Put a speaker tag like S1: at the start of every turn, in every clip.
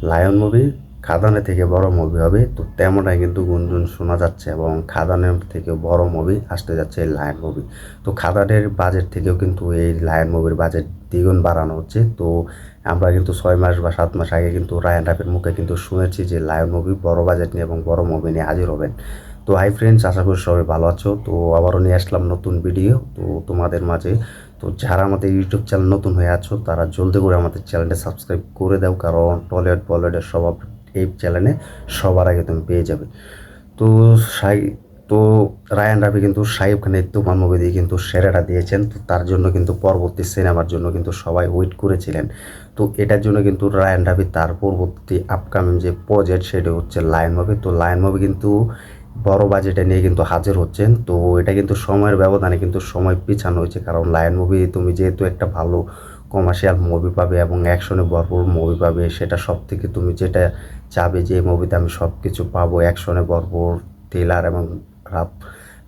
S1: Lion movie খাদানের থেকে বড় movie হবে, তো তেমনটাই কিন্তু গুঞ্জন শোনা যাচ্ছে এবং খাদানের থেকে বড় মুভি আসতে যাচ্ছে এই লায়ন মুভি। তো খাদানের বাজেট থেকেও কিন্তু এই লায়ন মুভির বাজেট দ্বিগুণ বাড়ানো হচ্ছে। তো আমরা কিন্তু 6 মাস বা 7 মাস আগে কিন্তু রায়ান রাফির মুখে কিন্তু শুনেছি যে লায়ন মুভি বড় বাজেট নিয়ে এবং বড় মুভি নিয়ে হাজির হবেন। তো হাই ফ্রেন্ডস, আশা করি সবাই ভালো আছো। তো আবারও নিয়ে আসলাম নতুন ভিডিও তো তোমাদের মাঝে। তো যারা আমাদের ইউটিউব চ্যানেল নতুন হয়ে আছো তারা জলদি করে আমাদের চ্যানেলটা সাবস্ক্রাইব করে দাও, কারণ টলিউড বলিউডের সব এই চ্যানেলে সবার আগে তুমি পেয়ে যাবে। তো সাই তো রায়ান রাফি কিন্তু শাহিব খানের তুফান মুভি দিয়ে কিন্তু সেরাটা দিয়েছেন। তো তার জন্য কিন্তু পরবর্তী সিনেমার জন্য কিন্তু সবাই ওয়েট করেছিলেন। তো এটার জন্য কিন্তু রায়ান রাফি তার পরবর্তী আপকামিং যে প্রজেক্ট সেটা হচ্ছে লায়ন মুভি। তো লায়ন মুভি কিন্তু বড় বাজেটে নিয়ে কিন্তু হাজির হচ্ছেন। তো এটা কিন্তু সময়ের ব্যবধানে কিন্তু সময় পিছানো হয়েছে, কারণ লায়ন মুভি তুমি যেহেতু একটা ভালো কমার্শিয়াল মুভি পাবে এবং অ্যাকশনে ভরপুর মুভি পাবে, সেটা সব থেকে তুমি যেটা চাবে যে এই মুভিতে আমি সব কিছু পাবো, অ্যাকশনে ভরপুর, থ্রিলার এবং লাভ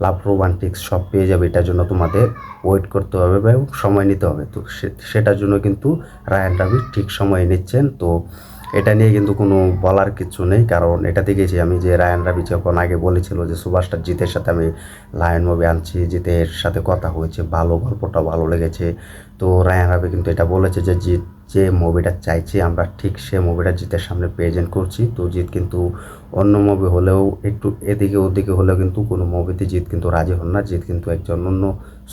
S1: লাভ রোমান্টিক্স সব পেয়ে যাবে। এটার জন্য তোমাদের ওয়েট করতে হবে এবং সময় নিতে হবে। তো সেটার জন্য কিন্তু রায়ান রাফি ঠিক সময় নিচ্ছেন। তো এটা নিয়ে কিন্তু কোনো বলার কিছু নেই, কারণ এটা দেখেছি আমি যে রায়ান রাফি যখন আগে বলেছিল যে সুপারস্টার জিতের সাথে আমি লায়ন মুভি আনছি, জিতের সাথে কথা হয়েছে, ভালো গল্পটা ভালো লেগেছে। তো রায়ান রাফি কিন্তু এটা বলেছে যে জিৎ যে মুভিটা চাইছি আমরা ঠিক সে মুভিটা জিতের সামনে প্রেজেন্ট করছি। তো জিৎ কিন্তু অন্য মুভি হলেও একটু এদিকে ওদিকে হলেও কিন্তু কোনো মুভিতে জিৎ কিন্তু রাজি হন না। জিৎ কিন্তু একজন অন্য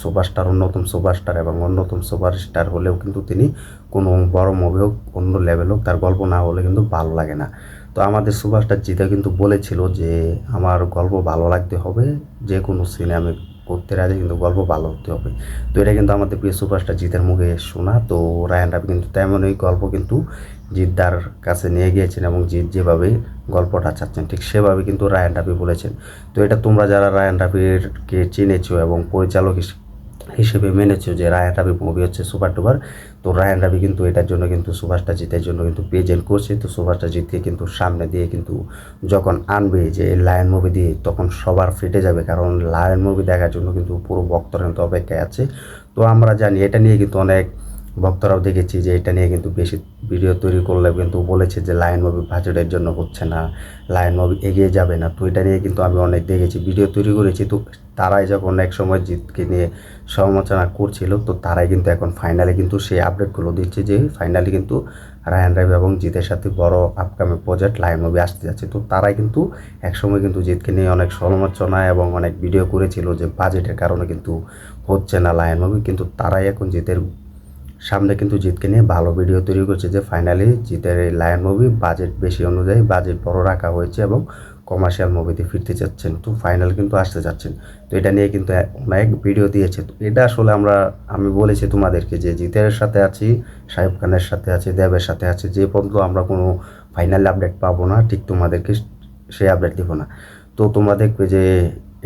S1: সুপারস্টার, অন্যতম সুপারস্টার এবং অন্যতম সুপারস্টার হলেও কিন্তু তিনি কোনো বড় মুভি হোক, অন্য লেভেল হোক, তার গল্প না হলে কিন্তু ভালো লাগে না। তো আমাদের সুপারস্টার জিতে কিন্তু বলেছিল যে আমার গল্প ভালো লাগতে হবে, যে কোনো সিনে আমি করতে রাজি, কিন্তু গল্প ভালো হতে হবে। তো এটা কিন্তু আমাদের প্রিয় সুপারস্টার জিতের মুখে শোনা। তো রায়ান রাফি কিন্তু তেমনই গল্প কিন্তু জিদ্দার কাছে নিয়ে গিয়েছেন এবং জিৎ যেভাবে গল্পটা চাচ্ছেন ঠিক সেভাবে কিন্তু রায়ান রাফি বলেছেন। তো এটা তোমরা যারা রায়ান রাফিরকে চিনেছো এবং পরিচালক হিসেবে মেনেছো যে রায়ান রাফি মুভি হচ্ছে সুপার ডুপার, তো রায়ান রাফি কিন্তু এটার জন্য কিন্তু সুপারস্টার জিতের জন্য কিন্তু প্রেজেন্ট করছে। তো সুপারস্টার জিতকে কিন্তু সামনে দিয়ে কিন্তু যখন আনবে যে লায়ন মুভি দিয়ে, তখন সবার ফেটে যাবে, কারণ লায়ন মুভি দেখার জন্য কিন্তু পুরো ভক্তরা কিন্তু অপেক্ষায় আছে। তো আমরা জানি এটা নিয়ে কিন্তু অনেক ভক্তরাও দেখেছি যে এটা নিয়ে কিন্তু বেশি ভিডিও তৈরি করলে কিন্তু বলেছে যে লায়ন মুভি বাজেটের জন্য হচ্ছে না, লায়ন মুভি এগিয়ে যাবে না। তো এটা নিয়ে কিন্তু আমি অনেক দেখেছি, ভিডিও তৈরি করেছি। তো তারাই যখন এক সময় জিতকে নিয়ে সমালোচনা করছিল, তো তারাই কিন্তু এখন ফাইনালি কিন্তু সেই আপডেটগুলো দিচ্ছে যে ফাইনালি কিন্তু রায়ান রাফি এবং জিতের সাথে বড় আপকামিং প্রজেক্ট লায়ন মুভি আসতে যাচ্ছে। তো তারাই কিন্তু একসময় কিন্তু জিতকে নিয়ে অনেক সমালোচনা এবং অনেক ভিডিও করেছিল যে বাজেটের কারণে কিন্তু হচ্ছে না লায়ন মুভি, কিন্তু তারাই এখন জিতের সামনে কিন্তু জিতকে নিয়ে ভালো ভিডিও তৈরি করছে যে ফাইনালি জিতের এই লায়ন মুভি বাজেট বেশি অনুযায়ী বাজেট বড় রাখা হয়েছে এবং কমার্শিয়াল মুভিতে ফিরতে যাচ্ছেন, তো ফাইনাল কিন্তু আসতে যাচ্ছেন। তো এটা নিয়ে কিন্তু অনেক ভিডিও দিয়েছে। তো এটা আসলে আমি বলেছি তোমাদেরকে যে জিতের সাথে আছি, শাহিব খানের সাথে আছি, দেবের সাথে আছে, যে পর্যন্ত আমরা কোনো ফাইনাল আপডেট পাবো না ঠিক তোমাদেরকে সেই আপডেট দিব না। তো তোমরা দেখবে যে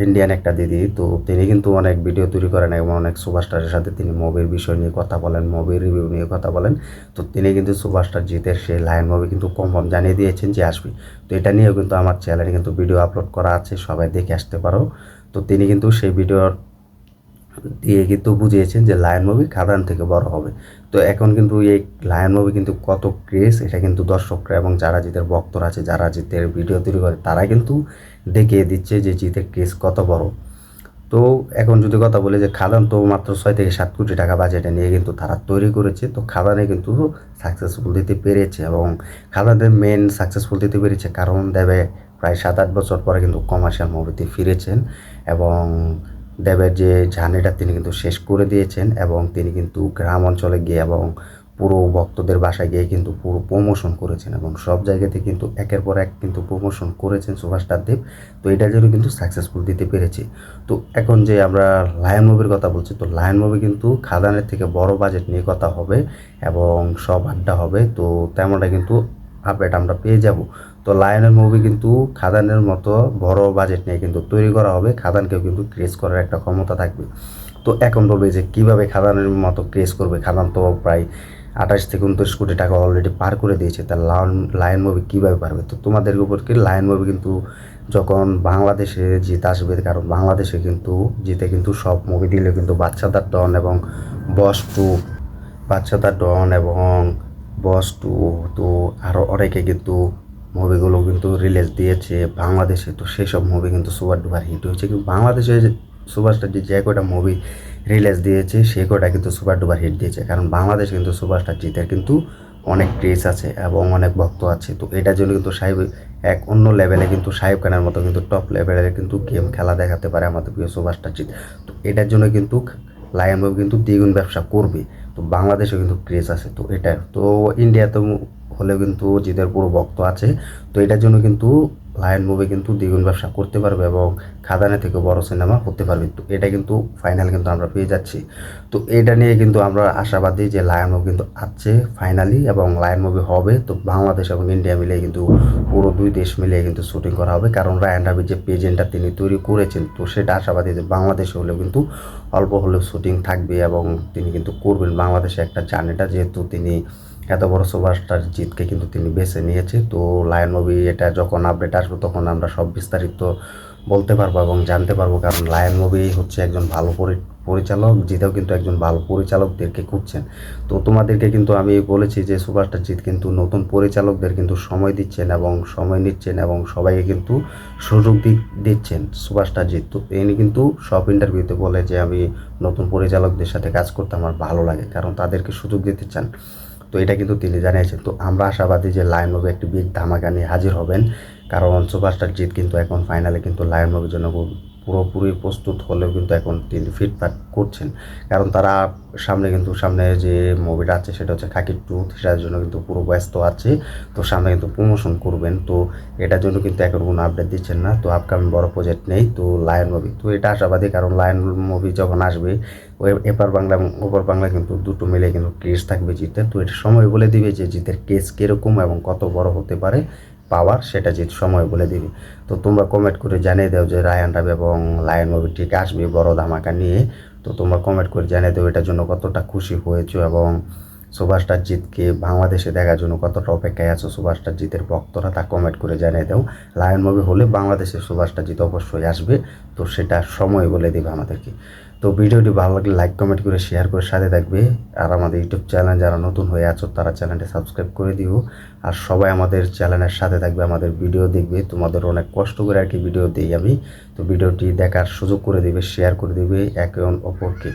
S1: ইন্ডিয়ান একটা দিদি, তো তিনি কিন্তু অনেক ভিডিও তৈরি করেন এবং অনেক সুপারস্টারের সাথে তিনি মুভির বিষয় নিয়ে কথা বলেন, মুভির রিভিউ নিয়ে কথা বলেন। তো তিনি কিন্তু সুপারস্টার জিতের সেই লায়ন মুভি কিন্তু কনফার্ম জানিয়ে দিয়েছেন যে আসবে। তো এটা নিয়েও কিন্তু আমার চ্যানেলে কিন্তু ভিডিও আপলোড করা আছে, সবাই দেখে আসতে পারো। তো তিনি কিন্তু সেই ভিডিওর দিয়ে কিন্তু বুঝিয়েছেন যে লায়ন মুভি খাদান থেকে বড় হবে। তো এখন কিন্তু এই লায়ন মুভি কিন্তু কত ক্রেজ, এটা কিন্তু দর্শকরা এবং যারা জিতের ভক্তরা আছে, যারা জিতের ভিডিও তৈরি করে, তারা কিন্তু দেখিয়ে দিচ্ছে যে জিতের ক্রেজ কত বড়। তো এখন যদি কথা বলি যে খাদান তো মাত্র 6 থেকে 7 কোটি টাকা বাজেটে নিয়ে কিন্তু তারা তৈরি করেছে। তো খাদানে কিন্তু সাকসেসফুল দিতে পেরেছে এবং খাদানের মেন সাকসেসফুল দিতে পেরেছে কারণ দেবে প্রায় 7-8 বছর পরে কিন্তু কমার্শিয়াল মুভিতে ফিরেছেন এবং দেবের যে জার্নিটা তিনি কিন্তু শেষ করে দিয়েছেন এবং তিনি কিন্তু গ্রাম অঞ্চলে গিয়ে এবং পুরো ভক্তদের বাসায় গিয়ে কিন্তু পুরো প্রমোশন করেছেন এবং সব জায়গাতে কিন্তু একের পর এক কিন্তু প্রমোশন করেছেন সুপারস্টার দেব। তো এটার জন্য কিন্তু সাকসেসফুল দিতে পেরেছে। তো এখন যে আমরা লায়ন মুভির কথা বলছি, তো লায়ন মুভি কিন্তু খাদানের থেকে বড় বাজেট নিয়ে কথা হবে এবং সব আড্ডা হবে। তো তেমনটা কিন্তু আপডেট আমরা পেয়ে যাব। তো লায়নের মুভি কিন্তু খাদানের মতো বড় বাজেট নিয়ে কিন্তু তৈরি করা হবে, খাদানকেও কিন্তু ক্রেজ করার একটা ক্ষমতা থাকবে। তো এখন বলবে যে কীভাবে খাদানের মতো ক্রেজ করবে, খাদান তো প্রায় 28 থেকে 29 কোটি টাকা অলরেডি পার করে দিয়েছে, তার লায়ন মুভি কীভাবে পারবে। তো তোমাদের উপর কি লায়ন মুভি কিন্তু যখন বাংলাদেশে জিত আসবে, কারণ বাংলাদেশে কিন্তু জিতে কিন্তু সব মুভি দিলে কিন্তু বাচ্চাদার ডন এবং বস টু, বাচ্চাদার ডন এবং বস টু, তো আরও অনেকে কিন্তু মুভিগুলো কিন্তু রিলিজ দিয়েছে বাংলাদেশে। তো সেসব মুভি কিন্তু সুপার ডুপার হিট হয়েছে, কিন্তু বাংলাদেশে যে সুপারস্টার যে কয়টা মুভি রিলিজ দিয়েছে সে কয়টা কিন্তু সুপার ডুপার হিট দিয়েছে, কারণ বাংলাদেশে কিন্তু সুপারস্টার জিতের কিন্তু অনেক ক্রেজ আছে এবং অনেক ভক্ত আছে। তো এটার জন্য কিন্তু সাহেব এক অন্য লেভেলে কিন্তু সাহেব খানের মতো কিন্তু টপ লেভেলের কিন্তু গেম খেলা দেখাতে পারে আমাদের প্রিয় সুপারস্টার জিত। তো এটার জন্য কিন্তু লায়ন মুভি কিন্তু দ্বিগুণ ব্যবসা করবে। তো বাংলাদেশে কিন্তু ক্রেজ আছে, তো এটা তো ইন্ডিয়াতে হলেও কিন্তু জিতের পুরো ভক্ত আছে। তো এটার জন্য কিন্তু লায়ন মুভি কিন্তু দ্বিগুণ ব্যবসা করতে পারবে এবং খাদানে থেকে বড় সিনেমা করতে পারবে। তো এটা কিন্তু ফাইনাল কিন্তু আমরা পেয়ে যাচ্ছি। তো এটা নিয়ে কিন্তু আমরা আশাবাদী যে লায়ন মুভি কিন্তু আসছে ফাইনালি, এবং লায়ন মুভি হবে। তো বাংলাদেশ এবং ইন্ডিয়া মিলে কিন্তু পুরো দুই দেশ মিলে কিন্তু শুটিং করা হবে, কারণ রায়ান রাবির যে পেজেন্টটা তিনি তৈরি করেছেন, তো সেটা আশাবাদী যে বাংলাদেশে হলেও কিন্তু অল্প হলেও শুটিং থাকবে এবং তিনি কিন্তু করবেন বাংলাদেশে একটা জার্নিটা, যেহেতু তিনি এত বড় সুপারস্টার জিতকে কিন্তু তিনি বেছে নিয়েছে। তো লায়ন মুভি এটা যখন আপডেট আসবে তখন আমরা সব বিস্তারিত বলতে পারবো এবং জানতে পারবো, কারণ লায়ন মুভি হচ্ছে একজন ভালো পরিচালক, জিতেও কিন্তু একজন ভালো পরিচালকদেরকে খুঁজছেন। তো তোমাদেরকে কিন্তু আমি বলেছি যে সুপারস্টার জিত কিন্তু নতুন পরিচালকদের কিন্তু সময় দিচ্ছেন এবং সময় নিচ্ছেন এবং সবাইকে কিন্তু সুযোগ দিচ্ছেন সুপারস্টার জিত। তো ইনি কিন্তু সব ইন্টারভিউতে বলে যে আমি নতুন পরিচালকদের সাথে কাজ করতে আমার ভালো লাগে, কারণ তাদেরকে সুযোগ দিতে চান। তো এটা কিন্তু তিনি জানিয়েছেন। তো আমরা আশাবাদী যে লায়ন মুভি একটি বিগ ধামাকা নিয়ে হাজির হবেন, কারণ সুপারস্টার জিত কিন্তু এখন ফাইনালে কিন্তু লায়ন মুভির জন্য পুরোপুরি প্রস্তুত হলেও কিন্তু এখন তিনি ফিটফাট করছেন, কারণ তারা সামনে যে মুভিটা আছে সেটা হচ্ছে খাকি টু, সেটার জন্য কিন্তু পুরো ব্যস্ত আছে। তো সামনে কিন্তু প্রমোশন করবেন, তো এটার জন্য কিন্তু এখন কোনো আপডেট দিচ্ছেন না। তো আপকামিং বড় প্রজেক্ট নেই তো লায়ন মুভি, তো এটা আশাবাদী, কারণ লায়ন মুভি যখন আসবে এপার বাংলা এবং ওপার বাংলা কিন্তু দুটো মিলে কিন্তু কেস থাকবে জিতের। তো এটা সময় বলে দিবে যে জিতের কেস কীরকম এবং কত বড় হতে পারে পাওয়ার, সেটা জিত সময় বলে দিবে। তো তোমরা কমেন্ট করে জানিয়ে দাও যে রায়ান রাবি এবং লায়ন মুভি ঠিক আসবে বড় ধামাকা নিয়ে। তো তোমরা কমেন্ট করে জানিয়ে দাও এটার জন্য কতটা খুশি হয়েছো এবং সুপারস্টার জিতকে বাংলাদেশে দেখার জন্য কতটা অপেক্ষায় আছো সুপারস্টার জিতের ভক্তরা, তা কমেন্ট করে জানিয়ে দাও। লায়ন মুভি হলে বাংলাদেশের সুপারস্টার জিত অবশ্যই আসবে, তো সেটা সময় বলে দেবে আমাদেরকে। তো ভিডিওটি ভালো লাগলে লাইক কমেন্ট করে শেয়ার করে সাথে থাকবে, আর আমাদের ইউটিউব চ্যানেল যারা নতুন হয়ে আছো তারা চ্যানেলটি সাবস্ক্রাইব করে দিও। আর সবাই আমাদের চ্যানেলের সাথে থাকবে, আমাদের ভিডিও দেখবে, তোমাদের অনেক কষ্ট করে আর কি ভিডিও দিই আমি। তো ভিডিওটি দেখার সুযোগ করে দিবে, শেয়ার করে দিবে একে অপরকে।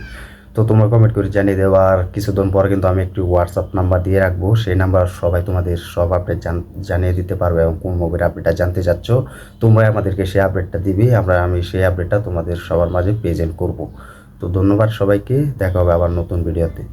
S1: তো তোমরা কমেন্ট করে জানিয়ে দেবো। আর কিছুদিন পর কিন্তু আমি একটি হোয়াটসঅ্যাপ নাম্বার দিয়ে রাখবো, সেই নাম্বার সবাই তোমাদের সব আপডেট জানিয়ে দিতে পারবে এবং কোন মুভির আপডেটটা জানতে চাচ্ছ তোমরা আমাদেরকে সেই আপডেটটা দিবে, আমি সেই আপডেটটা তোমাদের সবার মাঝে প্রেজেন্ট করব। তো ধন্যবাদ সবাইকে, দেখা হবে আবার নতুন ভিডিওতে।